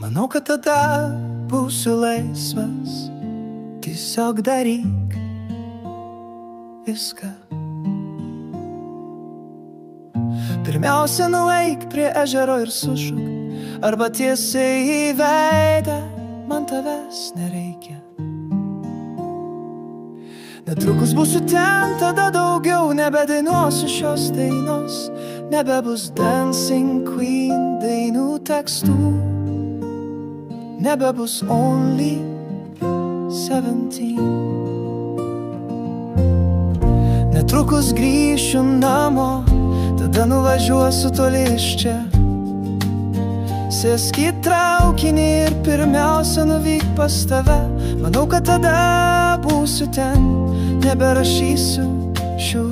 Manau, kad tada būsiu laisvas. Tiesiog daryk viską. Pirmiausia, nueik prie ežero ir sušuk, arba tiesiai į veidą, man tavęs nereikia. Netrukus būsiu ten, tada daugiau nebedainuosiu šios dainos, nebebus Dancing Queen dainų tekstų, nebebus Only 17. Netrukus grįšiu namo, tada nuvažiuosiu toli iš čia. Sėsk į traukinį ir pirmiausia nuvyk pas tave. Manau, kad tada būsiu ten, neberašysiu šių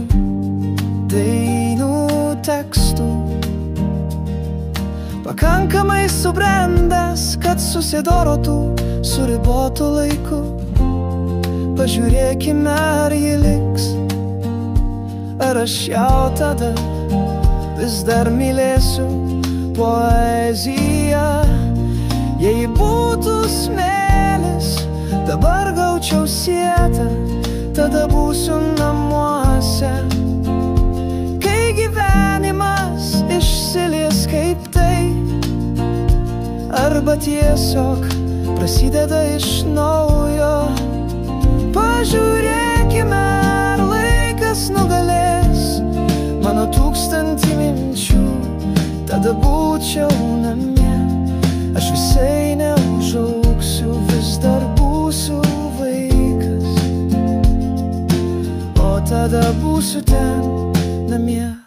dainų tekstų. Pakankamai subrendęs, kad susidorotų su ribotu laiku. Pažiūrėkime, ar ji liks, ar aš jau tada vis dar mylėsiu poeziją. Jei būtų smėlis, dabar gaučiau sietą, tada būsiu namuose. Kai gyvenimas išsilies kaip tai, arba tiesiog prasideda iš naujo. Pažiūrėkime, ar laikas nugalės mano 1000 minčių, tada būčiau namie. Aš visai neužaugsiu, vis dar būsiu vaikas, o tada būsiu ten namie.